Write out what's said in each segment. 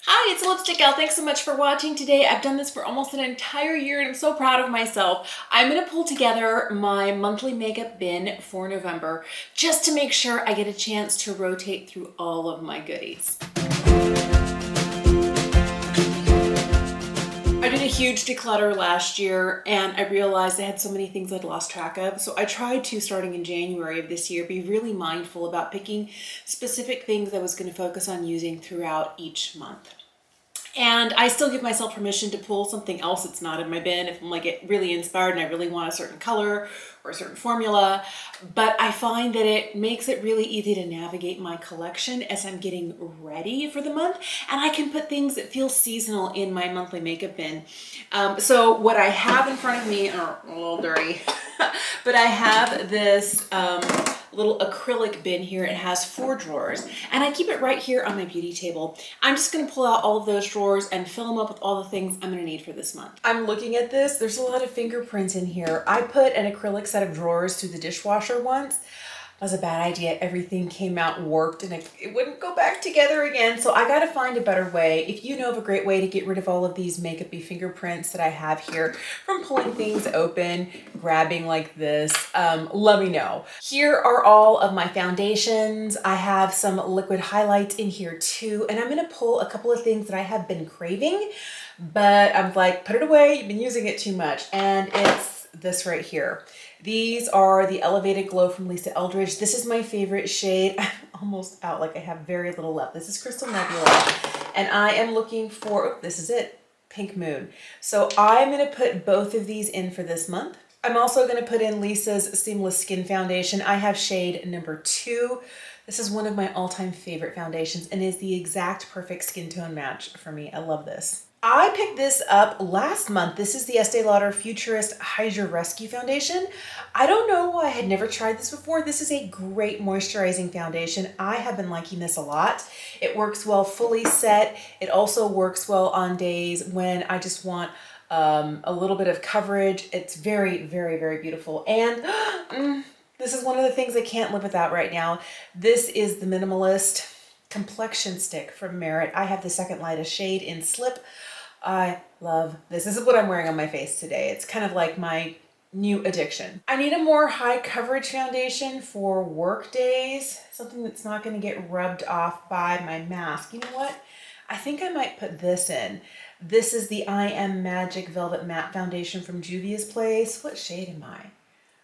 Hi, it's Lipstick Gal. Thanks so much for watching today. I've done this for almost an entire year and I'm so proud of myself. I'm going to pull together my monthly makeup bin for November just to make sure I get a chance to rotate through all of my goodies. I did a huge declutter last year and I realized I had so many things I'd lost track of. So I tried to, starting in January of this year, be really mindful about picking specific things I was going to focus on using throughout each month. And I still give myself permission to pull something else that's not in my bin if I'm like get really inspired and I really want a certain color or a certain formula. But I find that it makes it really easy to navigate my collection as I'm getting ready for the month. And I can put things that feel seasonal in my monthly makeup bin. So what I have in front of me, are a little dirty, but I have this little acrylic bin here. It has 4 drawers and I keep it right here on my beauty table. I'm just going to pull out all of those drawers and fill them up with all the things I'm going to need for this month. I'm looking at this. There's a lot of fingerprints in here. I put an acrylic set of drawers through the dishwasher once. That was a bad idea. Everything came out warped and it wouldn't go back together again. So I got to find a better way. If you know of a great way to get rid of all of these makeup-y fingerprints that I have here from pulling things open, grabbing like this, let me know. Here are all of my foundations. I have some liquid highlights in here too. And I'm going to pull a couple of things that I have been craving, but I'm like, put it away. You've been using it too much. And it's this right here. These are the Elevated Glow from Lisa Eldridge. This is my favorite shade. I'm almost out, like I have very little left. This is Crystal Nebula, and I am looking for, oh, this is it, Pink Moon. So I'm gonna put both of these in for this month. I'm also gonna put in Lisa's Seamless Skin Foundation. I have shade number 2. This is one of my all-time favorite foundations and is the exact perfect skin tone match for me. I love this. I picked this up last month. This is the Estee Lauder Futurist Hydra Rescue Foundation. I don't know why I had never tried this before. This is a great moisturizing foundation. I have been liking this a lot. It works well fully set. It also works well on days when I just want a little bit of coverage. It's very, very, very beautiful. And this is one of the things I can't live without right now. This is the Minimalist Complexion Stick from Merit. I have the second lightest shade in Slip. I love this. This is what I'm wearing on my face today. It's kind of like my new addiction. I need a more high coverage foundation for work days, something that's not going to get rubbed off by my mask. You know what? I think I might put this in. This is the I Am Magic Velvet Matte Foundation from Juvia's Place. What shade am I?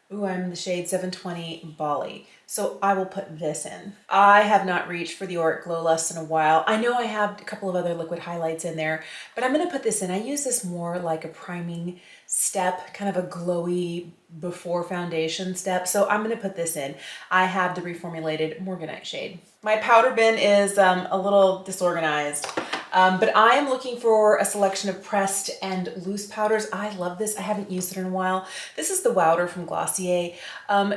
Ooh, I'm the shade 720 Bali. So I will put this in. I have not reached for the Auric Glow Lust in a while. I know I have a couple of other liquid highlights in there, but I'm gonna put this in. I use this more like a priming step, kind of a glowy before foundation step. So I'm gonna put this in. I have the reformulated Morganite shade. My powder bin is a little disorganized. But I am looking for a selection of pressed and loose powders. I love this. I haven't used it in a while. This is the Wowder from Glossier.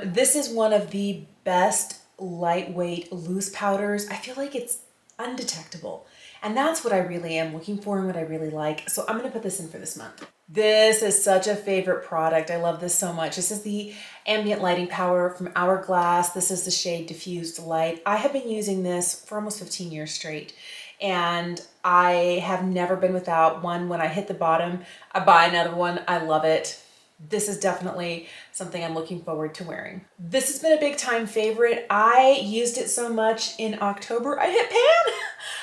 This is one of the best lightweight loose powders. I feel like it's undetectable. And that's what I really am looking for and what I really like. So I'm gonna put this in for this month. This is such a favorite product. I love this so much. This is the Ambient Lighting Powder from Hourglass. This is the shade Diffused Light. I have been using this for almost 15 years straight. And I have never been without one. When I hit the bottom, I buy another one. I love it. This is definitely something I'm looking forward to wearing. This has been a big time favorite. I used it so much in October, I hit pan.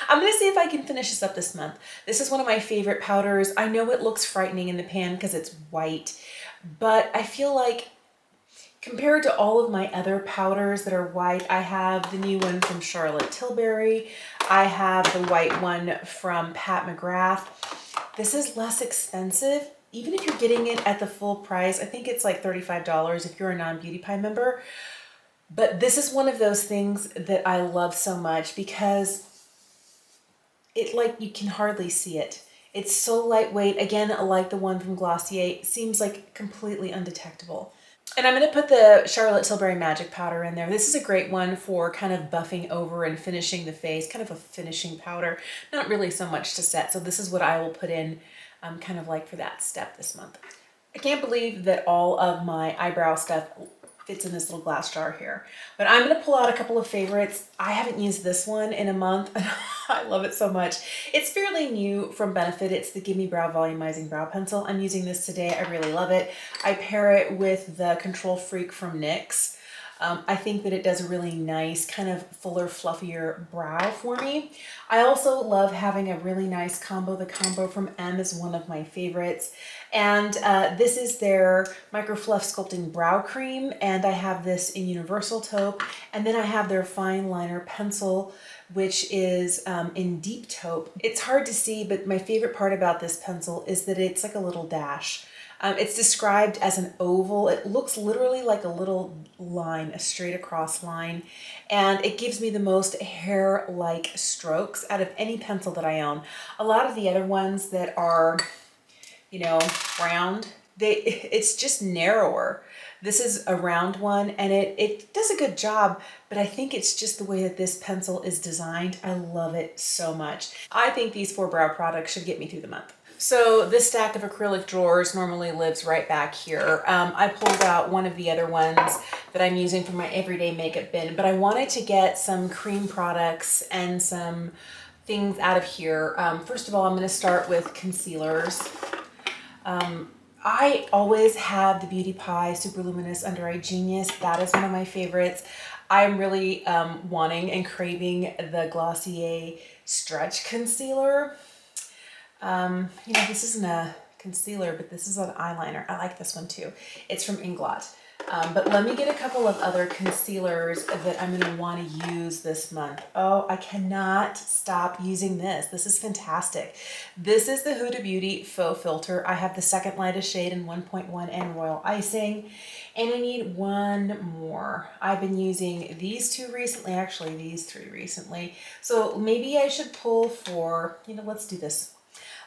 I'm gonna see if I can finish this up this month. This is one of my favorite powders. I know it looks frightening in the pan because it's white, but I feel like compared to all of my other powders that are white, I have the new one from Charlotte Tilbury. I have the white one from Pat McGrath. This is less expensive. Even if you're getting it at the full price, I think it's like $35 if you're a non-Beauty Pie member. But this is one of those things that I love so much because it, like, you can hardly see it. It's so lightweight. Again, like the one from Glossier, it seems like completely undetectable. And I'm going to put the Charlotte Tilbury Magic Powder in there. This is a great one for kind of buffing over and finishing the face, kind of a finishing powder, not really so much to set. So this is what I will put in kind of like for that step this month. I can't believe that all of my eyebrow stuff fits in this little glass jar here. But I'm gonna pull out a couple of favorites. I haven't used this one in a month. I love it so much. It's fairly new from Benefit. It's the Gimme Brow Volumizing Brow Pencil. I'm using this today. I really love it. I pair it with the Control Freak from NYX. I think that it does a really nice kind of fuller, fluffier brow for me. I also love having a really nice combo. The combo from M is one of my favorites. And this is their Micro Fluff Sculpting Brow Cream. And I have this in Universal Taupe. And then I have their Fine Liner Pencil, which is in Deep Taupe. It's hard to see, but my favorite part about this pencil is that it's like a little dash. It's described as an oval. It looks literally like a little line, a straight across line, and it gives me the most hair-like strokes out of any pencil that I own. A lot of the other ones that are, you know, round, it's just narrower. This is a round one, and it does a good job, but I think it's just the way that this pencil is designed. I love it so much. I think these 4 brow products should get me through the month. So this stack of acrylic drawers normally lives right back here. I pulled out one of the other ones that I'm using for my everyday makeup bin, but I wanted to get some cream products and some things out of here. First of all, I'm going to start with concealers. I always have the Beauty Pie Super Luminous Under Eye Genius. That is one of my favorites. I'm really wanting and craving the Glossier Stretch Concealer. You know, this isn't a concealer, but this is an eyeliner. I like this one too. It's from Inglot. But let me get a couple of other concealers that I'm going to want to use this month. Oh, I cannot stop using this. This is fantastic. This is the Huda Beauty Faux Filter. I have the second lightest shade in 1.1 and Royal Icing. And I need one more. I've been using these 2 recently, actually these 3 recently. So maybe I should pull for, you know, let's do this.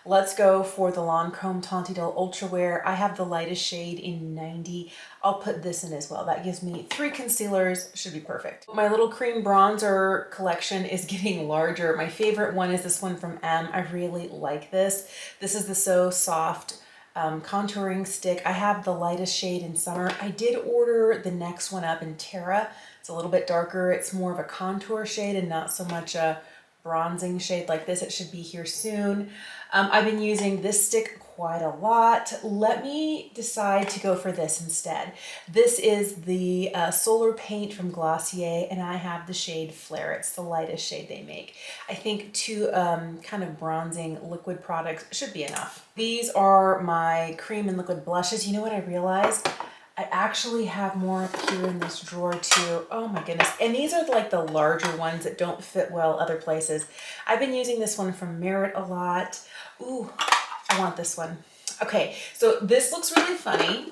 Let's go for the Lancome Tantidel Ultra Wear. I have the lightest shade in 90. I'll put this in as well. That gives me 3 concealers, should be perfect. My little cream bronzer collection is getting larger. My favorite one is this one from M. I really like this. This is the So Soft contouring stick. I have the lightest shade in Summer. I did order the next one up in Terra. It's a little bit darker. It's more of a contour shade and not so much a bronzing shade like this. It should be here soon. I've been using this stick quite a lot. Let me decide to go for this instead. This is the Solar Paint from Glossier, and I have the shade Flare. It's the lightest shade they make. I think 2 kind of bronzing liquid products should be enough. These are my cream and liquid blushes. You know what I realized? I actually have more up here in this drawer too. Oh my goodness. And these are like the larger ones that don't fit well other places. I've been using this one from Merit a lot. Ooh, I want this one. Okay, so this looks really funny.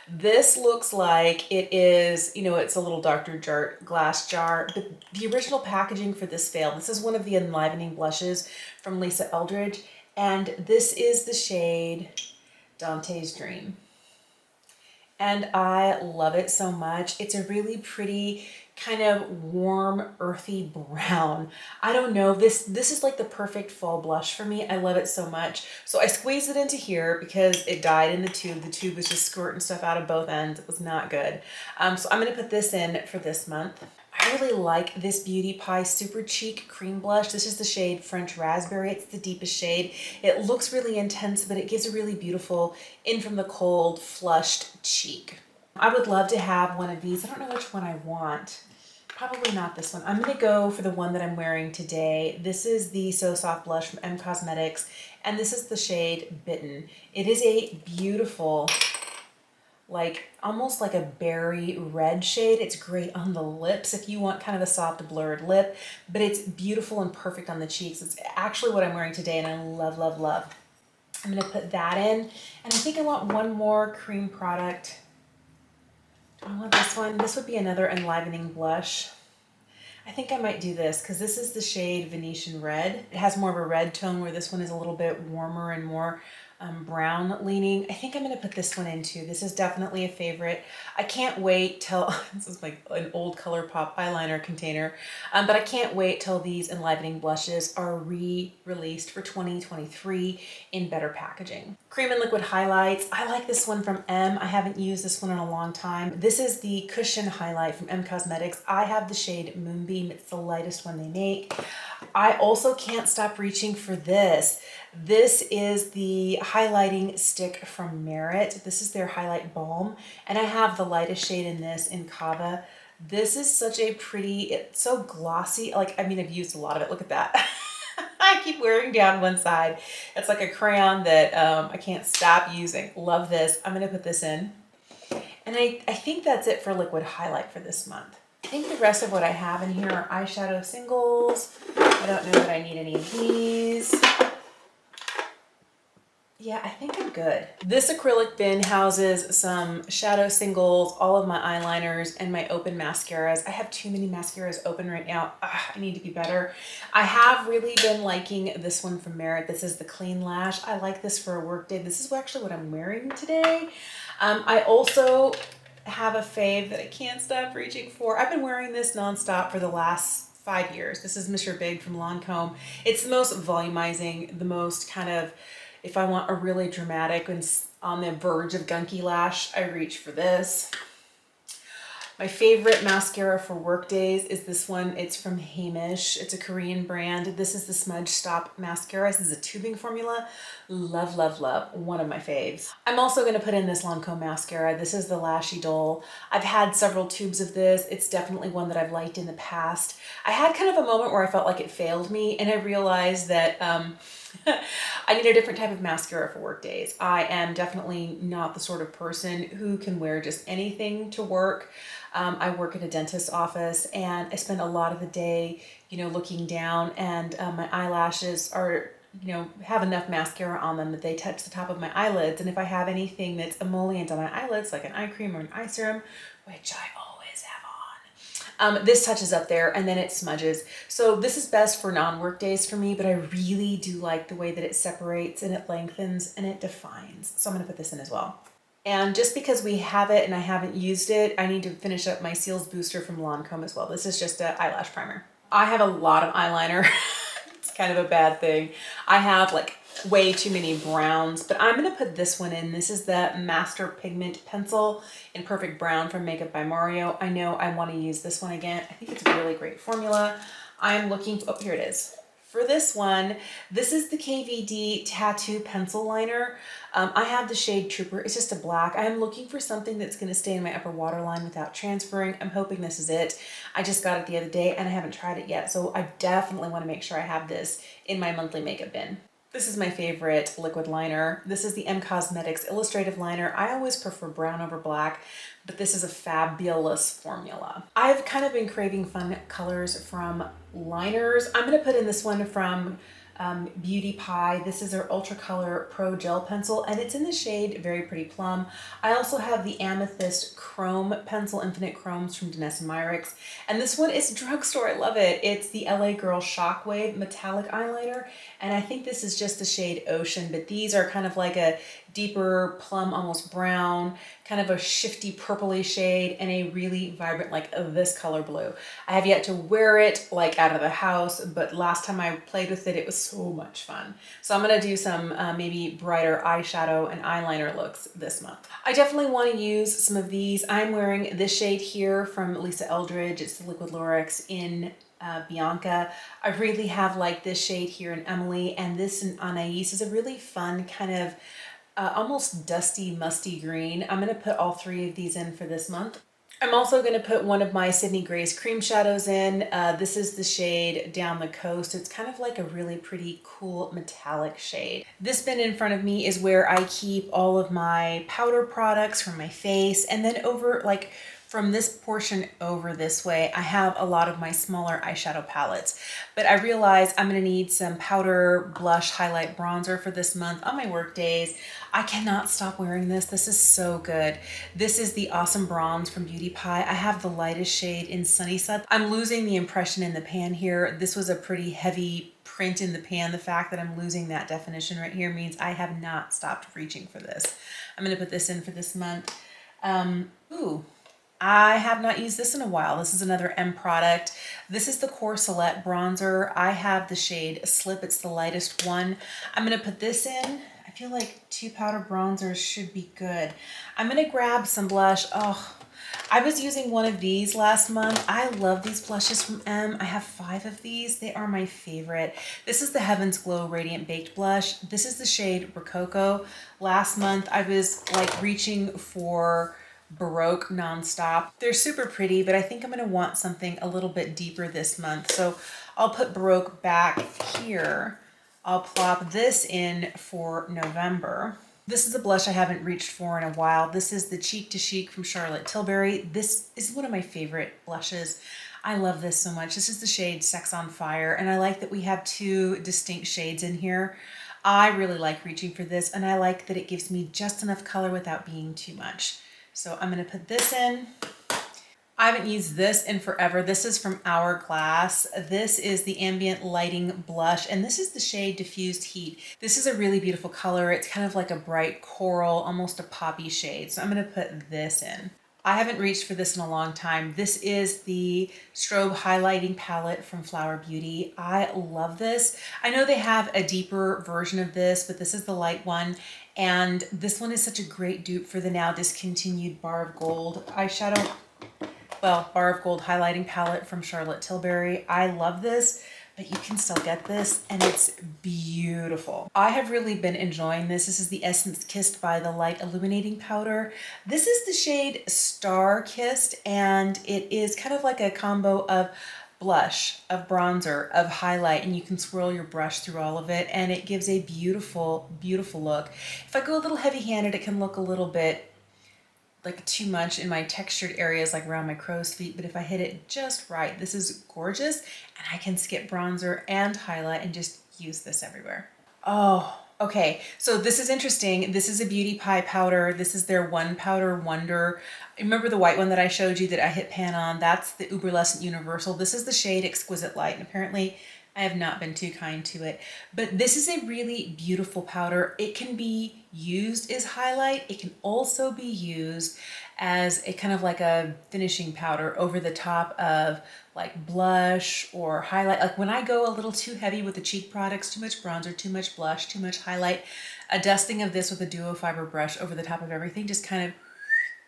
This looks like it is, you know, it's a little Dr. Jart glass jar, but the original packaging for this failed. This is one of the enlivening blushes from Lisa Eldridge, and this is the shade Dante's Dream. And I love it so much. It's a really pretty kind of warm, earthy brown. I don't know, this is like the perfect fall blush for me. I love it so much. So I squeezed it into here because it died in the tube. The tube was just squirting stuff out of both ends. It was not good. So I'm gonna put this in for this month. I really like this Beauty Pie Super Cheek Cream Blush. This is the shade French Raspberry. It's the deepest shade. It looks really intense, but it gives a really beautiful in from the cold, flushed cheek. I would love to have one of these. I don't know which one I want. Probably not this one. I'm going to go for the one that I'm wearing today. This is the So Soft Blush from M Cosmetics, and this is the shade Bitten. It is a beautiful, like almost like a berry red shade. It's great on the lips if you want kind of a soft blurred lip, but it's beautiful and perfect on the cheeks. It's actually what I'm wearing today, and I love, love, love. I'm going to put that in, and I think I want one more cream product. I want this one. This would be another enlivening blush. I think I might do this because this is the shade Venetian Red. It has more of a red tone where this one is a little bit warmer and more brown leaning. I think I'm going to put this one in too. This is definitely a favorite. I can't wait till, this is like an old ColourPop eyeliner container, but I can't wait till these enlivening blushes are re-released for 2023 in better packaging. Cream and liquid highlights. I like this one from M. I haven't used this one in a long time. This is the Cushion Highlight from M Cosmetics. I have the shade Moonbeam. It's the lightest one they make. I also can't stop reaching for this. This is the highlighting stick from Merit. This is their highlight balm, and I have the lightest shade in this in Cava. This is such a pretty, it's so glossy. Like, I mean, I've used a lot of it. Look at that. I keep wearing down one side. It's like a crayon that I can't stop using. Love this. I'm going to put this in. And I think that's it for liquid highlight for this month. I think the rest of what I have in here are eyeshadow singles. I don't know that I need any of these. Yeah, I think I'm good. This acrylic bin houses some shadow singles, all of my eyeliners, and my open mascaras. I have too many mascaras open right now. I need to be better. I have really been liking this one from Merit. This is the Clean Lash. I like this for a work day. This is actually what I'm wearing today. I also have a fave that I can't stop reaching for. I've been wearing this nonstop for the last 5 years. This is Mr. Big from Lancome. It's the most volumizing, the most kind of, if I want a really dramatic and on the verge of gunky lash, I reach for this. My favorite mascara for work days is this one. It's from Heimish. It's a Korean brand. This is the Smudge Stop Mascara. This is a tubing formula. Love, love, love. One of my faves. I'm also going to put in this Lancome mascara. This is the Lashy Doll. I've had several tubes of this. It's definitely one that I've liked in the past. I had kind of a moment where I felt like it failed me, and I realized that I need a different type of mascara for work days. I am definitely not the sort of person who can wear just anything to work. I work at a dentist's office, and I spend a lot of the day, looking down, and my eyelashes are, have enough mascara on them that they touch the top of my eyelids. And if I have anything that's emollient on my eyelids, like an eye cream or an eye serum, which I always have on, this touches up there and then it smudges. So this is best for non-work days for me, but I really do like the way that it separates and it lengthens and it defines. So I'm going to put this in as well. And just because we have it and I haven't used it, I need to finish up my Seals Booster from Lancome as well. This is just an eyelash primer. I have a lot of eyeliner. It's kind of a bad thing. I have like way too many browns, but I'm going to put this one in. This is the Master Pigment Pencil in Perfect Brown from Makeup by Mario. I know I want to use this one again. I think it's a really great formula. I'm looking, oh, here it is. For this one, this is the KVD Tattoo Pencil Liner. I have the shade Trooper. It's just a black. I'm looking for something that's going to stay in my upper waterline without transferring. I'm hoping this is it. I just got it the other day and I haven't tried it yet, so I definitely want to make sure I have this in my monthly makeup bin. This is my favorite liquid liner. This is the M Cosmetics Illustrative Liner. I always prefer brown over black, but this is a fabulous formula. I've kind of been craving fun colors from liners. I'm going to put in this one from Beauty Pie. This is their Ultra Color Pro Gel Pencil, and it's in the shade Very Pretty Plum. I also have the Amethyst Chrome Pencil, Infinite Chromes from Danessa Myricks, and this one is drugstore. I love it. It's the LA Girl Shockwave Metallic Eyeliner, and I think this is just the shade Ocean, but these are kind of like a deeper plum, almost brown, kind of a shifty purpley shade, and a really vibrant, like this color blue. I have yet to wear it like out of the house, but last time I played with it, it was so much fun. So I'm gonna do some maybe brighter eyeshadow and eyeliner looks this month. I definitely want to use some of these. I'm wearing this shade here from Lisa Eldridge. It's the Liquid Lurex in Bianca. I really have liked this shade here in Emily, and this in Anais is a really fun kind of almost dusty, musty green. I'm going to put all three of these in for this month. I'm also going to put one of my Sydney Grace cream shadows in. This is the shade Down the Coast. It's kind of like a really pretty cool metallic shade. This bin in front of me is where I keep all of my powder products for my face, and then over like from this portion over this way, I have a lot of my smaller eyeshadow palettes, but I realize I'm gonna need some powder, blush, highlight, bronzer for this month on my work days. I cannot stop wearing this. This is so good. This is the Awesome Bronze from Beauty Pie. I have the lightest shade in Sunny Side. I'm losing the impression in the pan here. This was a pretty heavy print in the pan. The fact that I'm losing that definition right here means I have not stopped reaching for this. I'm going to put this in for this month. Ooh, I have not used this in a while. This is another M product. This is the Corselet bronzer. I have the shade Slip. It's the lightest one. I'm going to put this in. I feel like 2 powder bronzers should be good. I'm going to grab some blush. Oh, I was using one of these last month. I love these blushes from M. I have 5 of these. They are my favorite. This is the Heaven's Glow Radiant Baked Blush. This is the shade Rococo. Last month I was like reaching for Baroque nonstop. They're super pretty, but I think I'm going to want something a little bit deeper this month. So I'll put Baroque back here. I'll plop this in for November. This is a blush I haven't reached for in a while. This is the Cheek to Chic from Charlotte Tilbury. This is one of my favorite blushes. I love this so much. This is the shade Sex on Fire, and I like that we have 2 distinct shades in here. I really like reaching for this, and I like that it gives me just enough color without being too much. So I'm going to put this in. I haven't used this in forever. This is from Hourglass. This is the Ambient Lighting Blush, and this is the shade Diffused Heat. This is a really beautiful color. It's kind of like a bright coral, almost a poppy shade. So I'm going to put this in. I haven't reached for this in a long time. This is the Strobe Highlighting Palette from Flower Beauty. I love this. I know they have a deeper version of this, but this is the light one. And this one is such a great dupe for the now discontinued Bar of Gold eyeshadow. Well, Bar of Gold highlighting palette from Charlotte Tilbury. I love this, but you can still get this, and it's beautiful. I have really been enjoying this. This is the Essence Kissed by the Light Illuminating Powder. This is the shade Star Kissed, and it is kind of like a combo of blush, of bronzer, of highlight, and you can swirl your brush through all of it, and it gives a beautiful, beautiful look. If I go a little heavy-handed, it can look a little bit like too much in my textured areas, like around my crow's feet, but if I hit it just right, this is gorgeous, and I can skip bronzer and highlight and just use this everywhere. Oh, okay, so this is interesting. This is a Beauty Pie powder. This is their One Powder Wonder. Remember the white one that I showed you that I hit pan on? That's the Uberlucent Universal. This is the shade Exquisite Light, and apparently I have not been too kind to it, but this is a really beautiful powder. It can be used as highlight. It can also be used as a kind of like a finishing powder over the top of like blush or highlight. Like when I go a little too heavy with the cheek products, too much bronzer, too much blush, too much highlight, a dusting of this with a duo fiber brush over the top of everything just kind of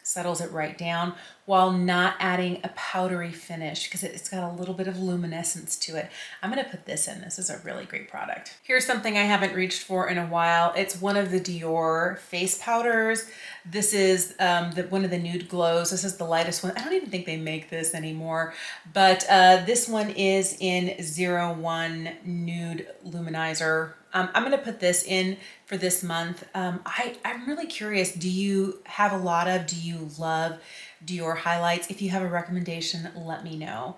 settles it right down while not adding a powdery finish because it's got a little bit of luminescence to it. I'm going to put this in. This is a really great product. Here's something I haven't reached for in a while. It's one of the Dior face powders. This is one of the Nude Glows. This is the lightest one. I don't even think they make this anymore, but this one is in 01 Nude Luminizer. I'm going to put this in for this month. I'm really curious. Do you love Dior highlights? If you have a recommendation, let me know.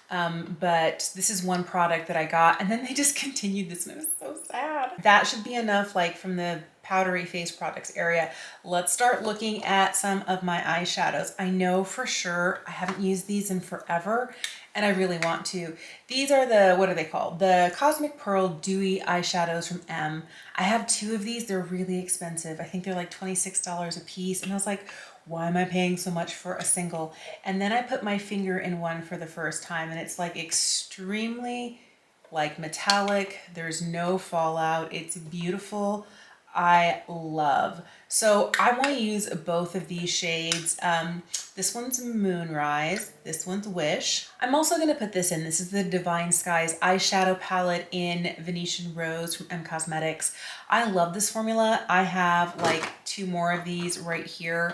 But this is one product that I got, and then they discontinued this, and it was so sad. That should be enough, like from the powdery face products area. Let's start looking at some of my eyeshadows. I know for sure I haven't used these in forever, and I really want to. These are the, what are they called? The Cosmic Pearl Dewy eyeshadows from M. I have 2 of these. They're really expensive. I think they're like $26 a piece, and I was like, why am I paying so much for a single? And then I put my finger in one for the first time, and it's like extremely like metallic. There's no fallout. It's beautiful. I love. So I want to use both of these shades. This one's Moonrise. This one's Wish. I'm also going to put this in. This is the Divine Skies eyeshadow palette in Venetian Rose from M Cosmetics. I love this formula. I have like 2 more of these right here.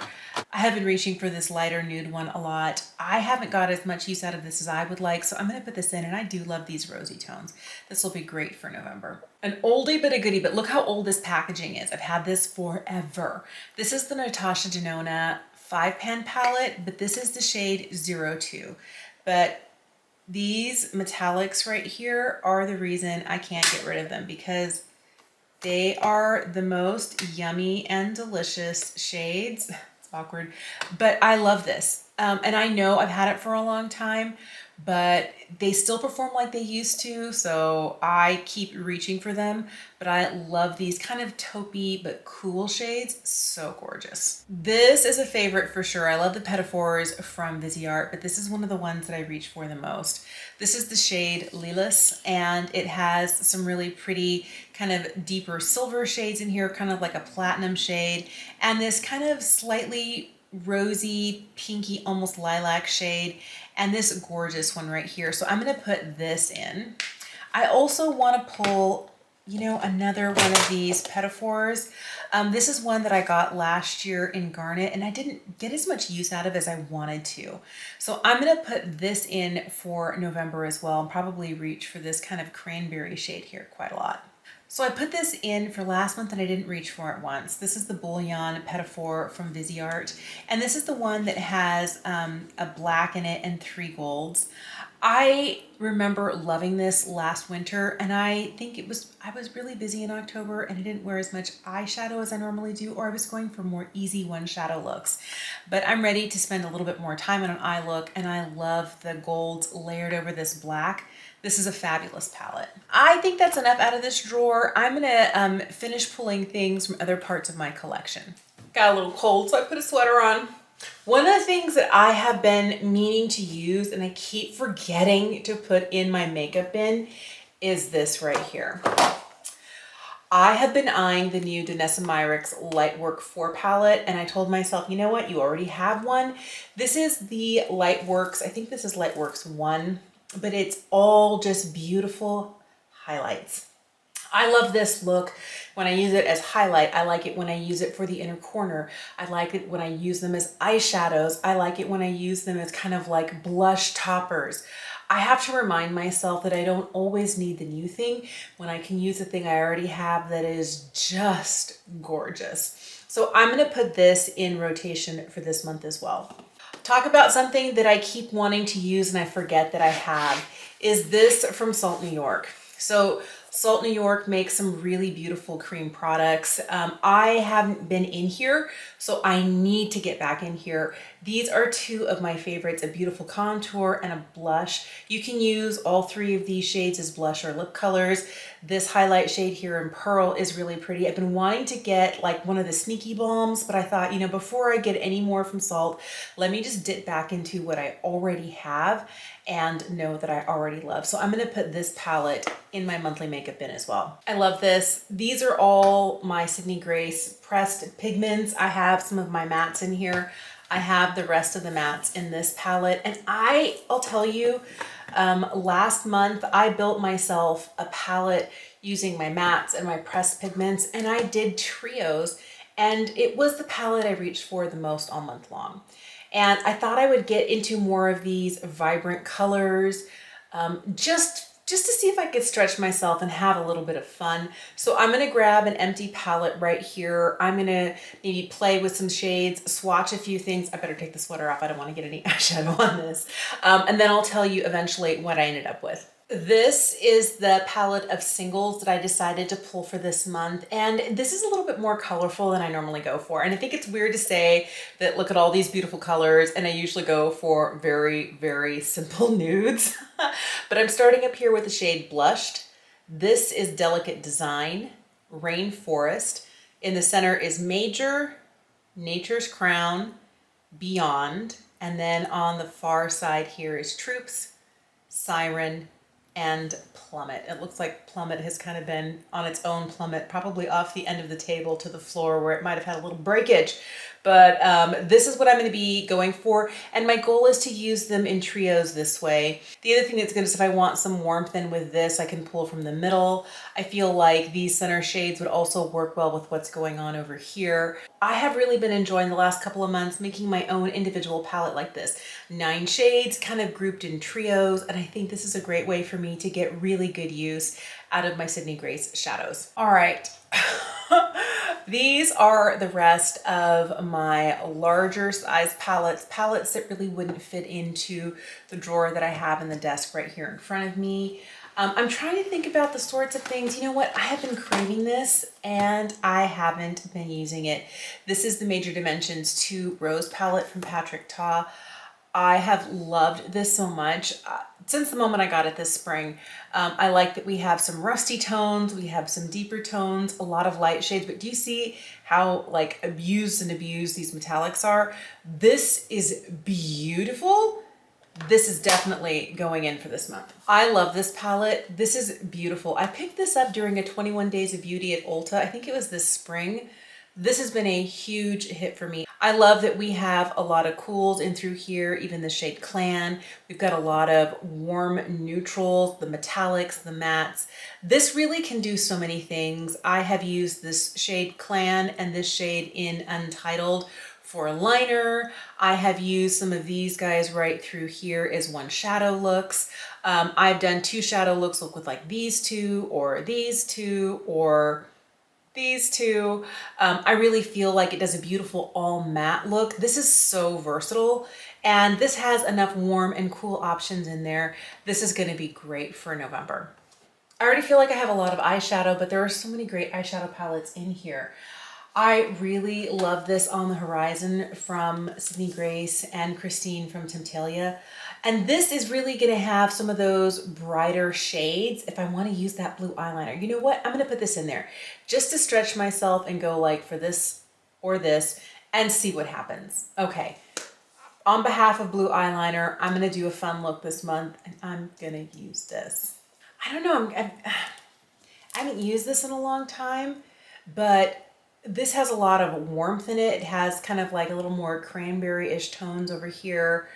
I have been reaching for this lighter nude one a lot. I haven't got as much use out of this as I would like, so I'm going to put this in, and I do love these rosy tones. This will be great for November. An oldie but a goodie, but look how old this packaging is. I've had this forever. This is the Natasha Denona 5-pan palette, but this is the shade 02. But these metallics right here are the reason I can't get rid of them, because they are the most yummy and delicious shades. It's awkward, but I love this. And I know I've had it for a long time, but they still perform like they used to, so I keep reaching for them. But I love these kind of taupey but cool shades. So gorgeous. This is a favorite for sure. I love the Pettifours from Viseart, but this is one of the ones that I reach for the most. This is the shade Lilas, and it has some really pretty kind of deeper silver shades in here, kind of like a platinum shade, and this kind of slightly rosy, pinky, almost lilac shade, and this gorgeous one right here. So I'm gonna put this in. I also wanna pull, you know, another one of these Pettifours. This is one that I got last year in Garnet, and I didn't get as much use out of as I wanted to. So I'm gonna put this in for November as well, and probably reach for this kind of cranberry shade here quite a lot. So I put this in for last month and I didn't reach for it once. This is the Bouillon Pettifour from Viseart. And this is the one that has a black in it and 3 golds. I remember loving this last winter, and I think I was really busy in October and I didn't wear as much eyeshadow as I normally do, or I was going for more easy one shadow looks. But I'm ready to spend a little bit more time on an eye look, and I love the golds layered over this black. This is a fabulous palette. I think that's enough out of this drawer. I'm gonna finish pulling things from other parts of my collection. Got a little cold, so I put a sweater on. One of the things that I have been meaning to use and I keep forgetting to put in my makeup bin is this right here. I have been eyeing the new Danessa Myricks Lightwork 4 palette, and I told myself, you know what, you already have one. This is the Lightworks, I think this is Lightworks 1, but it's all just beautiful highlights. I love this look when I use it as highlight. I like it when I use it for the inner corner. I like it when I use them as eyeshadows. I like it when I use them as kind of like blush toppers. I have to remind myself that I don't always need the new thing when I can use the thing I already have that is just gorgeous. So I'm gonna put this in rotation for this month as well. Talk about something that I keep wanting to use and I forget that I have is this from Salt New York. So Salt New York makes some really beautiful cream products. I haven't been in here, so I need to get back in here. These are 2 of my favorites, a beautiful contour and a blush. You can use all 3 of these shades as blush or lip colors. This highlight shade here in Pearl is really pretty. I've been wanting to get like one of the sneaky balms, but I thought, you know, before I get any more from Salt, let me just dip back into what I already have and know that I already love. So I'm gonna put this palette in my monthly makeup bin as well. I love this. These are all my Sydney Grace pressed pigments. I have some of my mattes in here. I have the rest of the mattes in this palette. And I'll tell you, last month I built myself a palette using my mattes and my pressed pigments, and I did trios, and it was the palette I reached for the most all month long. And I thought I would get into more of these vibrant colors, just to see if I could stretch myself and have a little bit of fun. So I'm gonna grab an empty palette right here. I'm gonna maybe play with some shades, swatch a few things. I better take the sweater off. I don't wanna get any eyeshadow on this. And then I'll tell you eventually what I ended up with. This is the palette of singles that I decided to pull for this month. And this is a little bit more colorful than I normally go for. And I think it's weird to say that look at all these beautiful colors, and I usually go for very, very simple nudes. But I'm starting up here with the shade Blushed. This is Delicate Design, Rainforest. In the center is Major, Nature's Crown, Beyond. And then on the far side here is Troops, Siren, and Plummet. It looks like Plummet has kind of been on its own plummet, probably off the end of the table to the floor where it might have had a little breakage. But this is what I'm going to be going for, and my goal is to use them in trios this way. The other thing that's good is if I want some warmth in with this, I can pull from the middle. I feel like these center shades would also work well with what's going on over here. I have really been enjoying the last couple of months making my own individual palette like this. 9 shades kind of grouped in trios, and I think this is a great way for me to get really good use out of my Sydney Grace shadows. All right. These are the rest of my larger size palettes that really wouldn't fit into the drawer that I have in the desk right here in front of me. I'm trying to think about the sorts of things. You know what? I have been craving this and I haven't been using it. This is the Major Dimensions 2 Rose palette from Patrick Ta. I have loved this so much. Since the moment I got it this spring, I like that we have some rusty tones, we have some deeper tones, a lot of light shades, but do you see how like abused and abused these metallics are? This is beautiful. This is definitely going in for this month. I love this palette. This is beautiful. I picked this up during a 21 Days of Beauty at Ulta. I think it was this spring. This has been a huge hit for me. I love that we have a lot of cools in through here, even the shade Clan. We've got a lot of warm neutrals, the metallics, the mattes. This really can do so many things. I have used this shade Clan and this shade in Untitled for a liner. I have used some of these guys right through here as one shadow looks. I've done two shadow looks look with like these two or these two or these two. I really feel like it does a beautiful all matte look. This is so versatile and this has enough warm and cool options in there. This is gonna be great for November. I already feel like I have a lot of eyeshadow, but there are so many great eyeshadow palettes in here. I really love this On the Horizon from Sydney Grace and Christine from Temptalia. And this is really gonna have some of those brighter shades if I wanna use that blue eyeliner. You know what? I'm gonna put this in there just to stretch myself and go like for this or this and see what happens. Okay, on behalf of blue eyeliner, I'm gonna do a fun look this month and I'm gonna use this. I don't know, I haven't used this in a long time, but this has a lot of warmth in it. It has kind of like a little more cranberry-ish tones over here.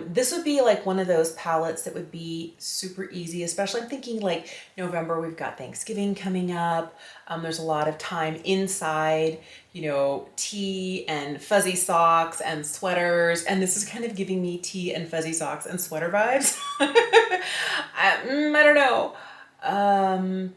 This would be like one of those palettes that would be super easy, especially I'm thinking like November, we've got Thanksgiving coming up. There's a lot of time inside, you know, tea and fuzzy socks and sweaters. And this is kind of giving me tea and fuzzy socks and sweater vibes. I don't know. I'm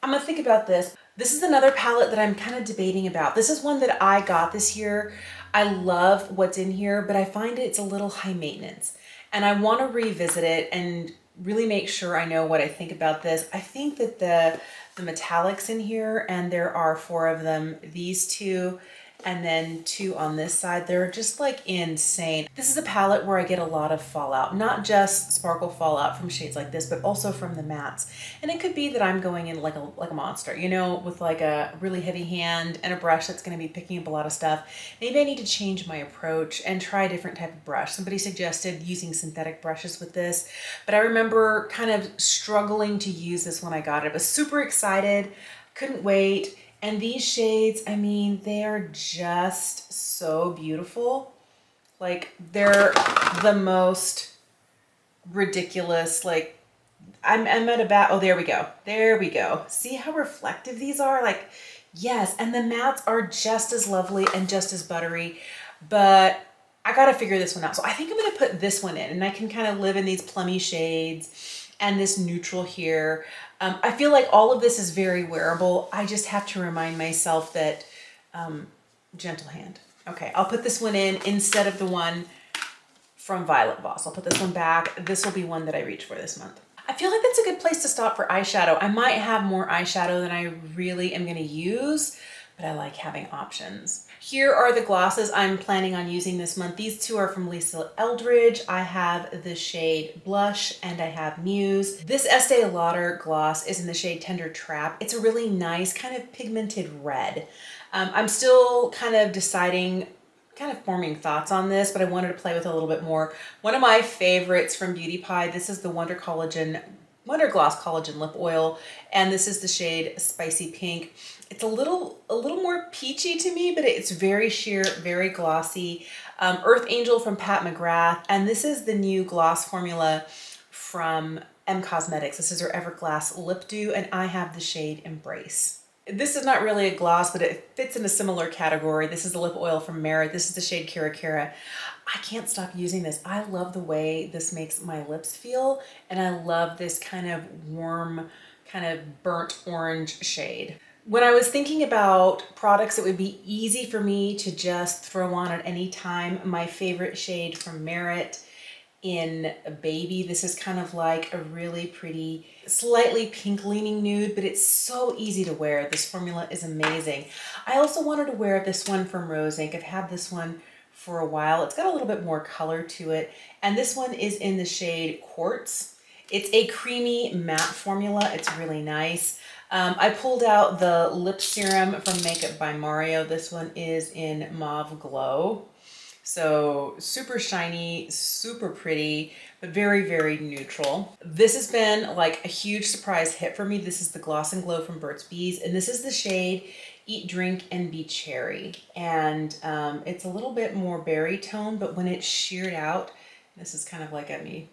gonna think about this. This is another palette that I'm kind of debating about. This is one that I got this year. I love what's in here, but I find it's a little high maintenance. And I want to revisit it and really make sure I know what I think about this. I think that the metallics in here, and there are 4 of them, these 2, and then 2 on this side, they're just like insane. This is a palette where I get a lot of fallout, not just sparkle fallout from shades like this, but also from the mattes. And it could be that I'm going in like a monster, you know, with like a really heavy hand and a brush that's going to be picking up a lot of stuff. Maybe I need to change my approach and try a different type of brush. Somebody suggested using synthetic brushes with this, but I remember kind of struggling to use this when I got it. I was super excited, couldn't wait. And these shades, I mean, they are just so beautiful. Like, they're the most ridiculous, like, I'm at about, oh, there we go. There we go. See how reflective these are? Like, yes, and the mattes are just as lovely and just as buttery, but I gotta figure this one out. So I think I'm gonna put this one in and I can kind of live in these plummy shades and this neutral here. I feel like all of this is very wearable. I just have to remind myself that gentle hand. Okay, I'll put this one in instead of the one from Violet Voss. I'll put this one back. This will be one that I reach for this month. I feel like that's a good place to stop for eyeshadow. I might have more eyeshadow than I really am gonna use, but I like having options. Here are the glosses I'm planning on using this month. These 2 are from Lisa Eldridge. I have the shade Blush and I have Muse. This Estee Lauder gloss is in the shade Tender Trap. It's a really nice kind of pigmented red. I'm still kind of deciding, kind of forming thoughts on this, but I wanted to play with it a little bit more. One of my favorites from Beauty Pie, this is the Wonder Gloss Collagen Lip Oil, and this is the shade Spicy Pink. It's a little more peachy to me, but it's very sheer, very glossy. Earth Angel from Pat McGrath, and this is the new gloss formula from M Cosmetics. This is her Everglass Lip Dew, and I have the shade Embrace. This is not really a gloss, but it fits in a similar category. This is the lip oil from Merit. This is the shade Kira Kira. I can't stop using this. I love the way this makes my lips feel, and I love this kind of warm, kind of burnt orange shade. When I was thinking about products that would be easy for me to just throw on at any time, my favorite shade from Merit in Baby, this is kind of like a really pretty, slightly pink leaning nude, but it's so easy to wear. This formula is amazing. I also wanted to wear this one from Rose Inc. I've had this one for a while. It's got a little bit more color to it. And this one is in the shade Quartz. It's a creamy matte formula. It's really nice. I pulled out the lip serum from Makeup by Mario. This one is in Mauve Glow. So super shiny, super pretty, but very, very neutral. This has been like a huge surprise hit for me. This is the Gloss and Glow from Burt's Bees, and this is the shade Eat, Drink, and Be Cherry. And it's a little bit more berry tone, but when it's sheared out, this is kind of like at me.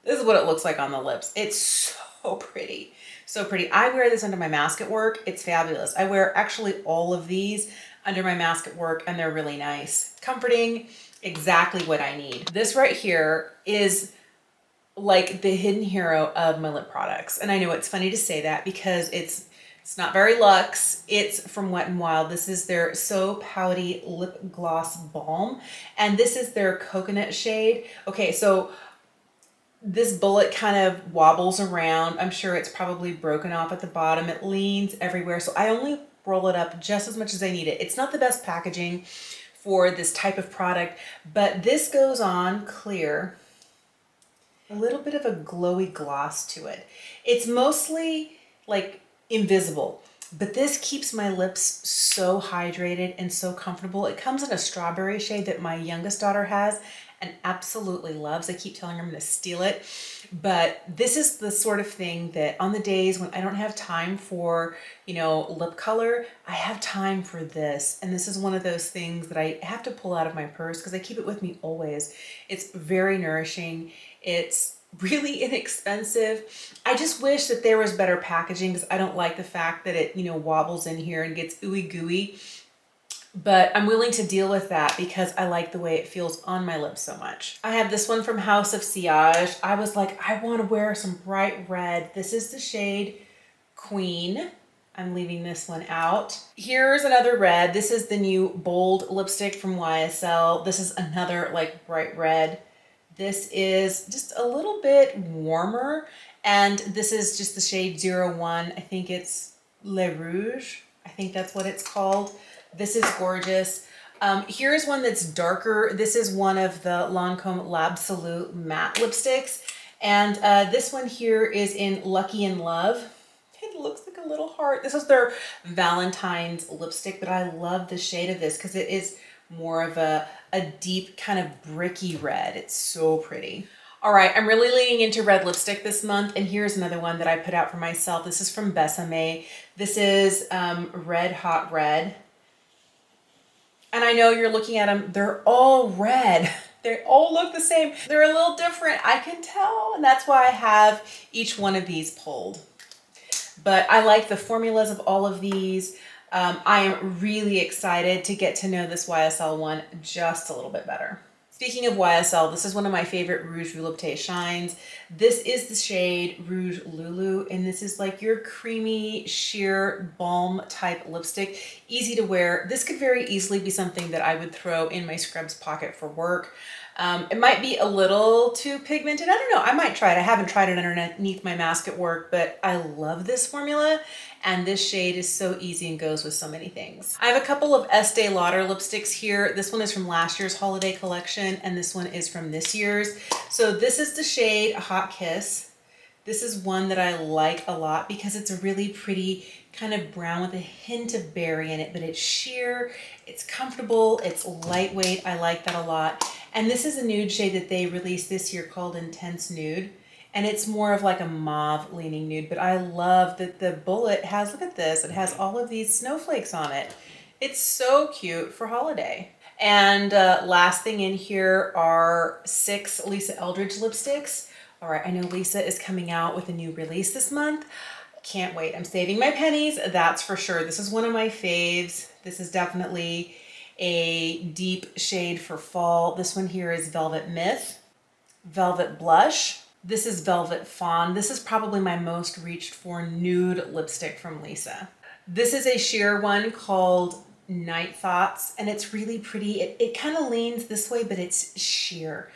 This is what it looks like on the lips. It's so pretty. So pretty. I wear this under my mask at work. It's fabulous. I wear actually all of these under my mask at work, and they're really nice. Comforting, exactly what I need. This right here is like the hidden hero of my lip products. And I know it's funny to say that because it's not very luxe. It's from Wet n Wild. This is their So Pouty Lip Gloss Balm. And this is their coconut shade. Okay, so this bullet kind of wobbles around. I'm sure it's probably broken off at the bottom. It leans everywhere. So I only roll it up just as much as I need it. It's not the best packaging for this type of product, but this goes on clear. A little bit of a glowy gloss to it. It's mostly like invisible, but this keeps my lips so hydrated and so comfortable. It comes in a strawberry shade that my youngest daughter has and absolutely loves. I keep telling her I'm gonna steal it. But this is the sort of thing that on the days when I don't have time for, you know, lip color, I have time for this. And this is one of those things that I have to pull out of my purse because I keep it with me always. It's very nourishing. It's really inexpensive. I just wish that there was better packaging because I don't like the fact that it, you know, wobbles in here and gets ooey gooey. But I'm willing to deal with that because I like the way it feels on my lips so much. I have this one from House of Sillage. I was like, I want to wear some bright red. This is the shade Queen. I'm leaving this one out. Here's another red. This is the new Bold lipstick from YSL. This is another like bright red. This is just a little bit warmer. And this is just the shade 01. I think it's Le Rouge. I think that's what it's called. This is gorgeous. Here's one that's darker. This is one of the Lancome L'Absolute matte lipsticks. And this one here is in Lucky in Love. It looks like a little heart. This is their Valentine's lipstick, but I love the shade of this because it is more of a deep kind of bricky red. It's so pretty. All right, I'm really leaning into red lipstick this month, and here's another one that I put out for myself. This is from Besame. This is Red Hot Red. And I know you're looking at them, they're all red. They all look the same. They're a little different, I can tell. And that's why I have each one of these pulled. But I like the formulas of all of these. I am really excited to get to know this YSL one just a little bit better. Speaking of YSL, this is one of my favorite Rouge Volupté shines. This is the shade Rouge Lulu, and this is like your creamy, sheer balm type lipstick. Easy to wear. This could very easily be something that I would throw in my scrubs pocket for work. It might be a little too pigmented. I don't know. I might try it. I haven't tried it underneath my mask at work, but I love this formula. And this shade is so easy and goes with so many things. I have a couple of Estee Lauder lipsticks here. This one is from last year's holiday collection, and this one is from this year's. So this is the shade Hot Kiss. This is one that I like a lot because it's a really pretty kind of brown with a hint of berry in it, but it's sheer, it's comfortable, it's lightweight. I like that a lot. And this is a nude shade that they released this year called Intense Nude. And it's more of like a mauve leaning nude, but I love that the bullet has, look at this, it has all of these snowflakes on it. It's so cute for holiday. And last thing in here are 6 Lisa Eldridge lipsticks. All right, I know Lisa is coming out with a new release this month. Can't wait, I'm saving my pennies, that's for sure. This is one of my faves. This is definitely a deep shade for fall. This one here is Velvet Myth, Velvet Blush. This is Velvet Fawn. This is probably my most reached for nude lipstick from Lisa. This is a sheer one called Night Thoughts, and it's really pretty. It kind of leans this way, but it's sheer.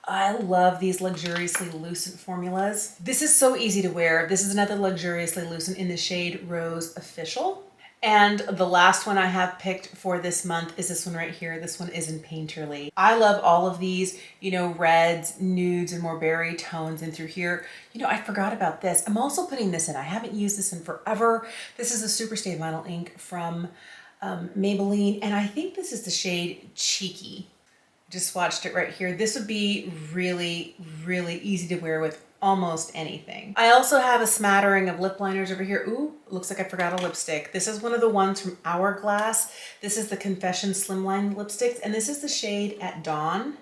I love these Luxuriously Lucent formulas. This is so easy to wear. This is another Luxuriously Lucent in the shade Rose Official. And the last one I have picked for this month is this one right here. This one is in Painterly. I love all of these, you know, reds, nudes, and more berry tones. And through here, you know, I forgot about this. I'm also putting this in. I haven't used this in forever. This is a Superstay Vinyl Ink from Maybelline. And I think this is the shade Cheeky. Just swatched it right here. This would be really, really easy to wear with almost anything. I also have a smattering of lip liners over here. Ooh, looks like I forgot a lipstick. This is one of the ones from Hourglass. This is the Confession Slimline lipsticks, and this is the shade At Dawn.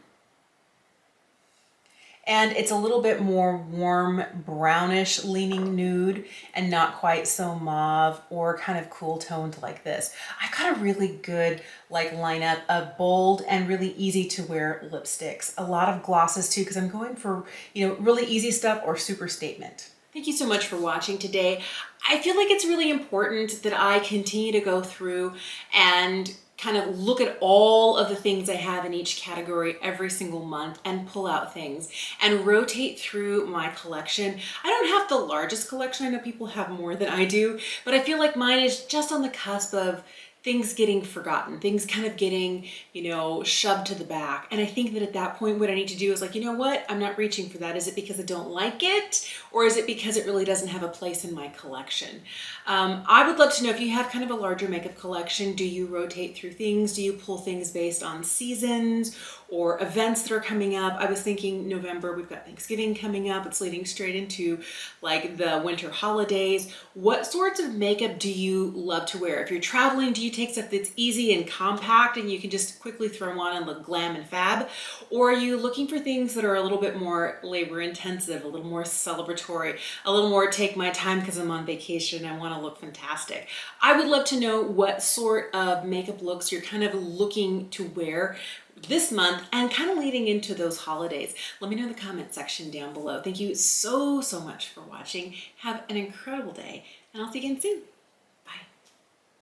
And it's a little bit more warm, brownish leaning nude and not quite so mauve or kind of cool toned like this. I've got a really good like lineup of bold and really easy to wear lipsticks. A lot of glosses too, because I'm going for, you know, really easy stuff or super statement. Thank you so much for watching today. I feel like it's really important that I continue to go through and kind of look at all of the things I have in each category every single month and pull out things and rotate through my collection. I don't have the largest collection. I know people have more than I do, but I feel like mine is just on the cusp of things getting forgotten, things kind of getting, you know, shoved to the back. And I think that at that point, what I need to do is like, you know what? I'm not reaching for that. Is it because I don't like it? Or is it because it really doesn't have a place in my collection? I would love to know if you have kind of a larger makeup collection. Do you rotate through things? Do you pull things based on seasons or events that are coming up? I was thinking November, we've got Thanksgiving coming up. It's leading straight into like the winter holidays. What sorts of makeup do you love to wear? If you're traveling, do you take stuff that's easy and compact and you can just quickly throw on and look glam and fab? Or are you looking for things that are a little bit more labor intensive, a little more celebratory, a little more take my time because I'm on vacation and I want to look fantastic? I would love to know what sort of makeup looks you're kind of looking to wear this month and kind of leading into those holidays. Let me know in the comment section down below. Thank you so much for watching. Have an incredible day, and I'll see you again soon.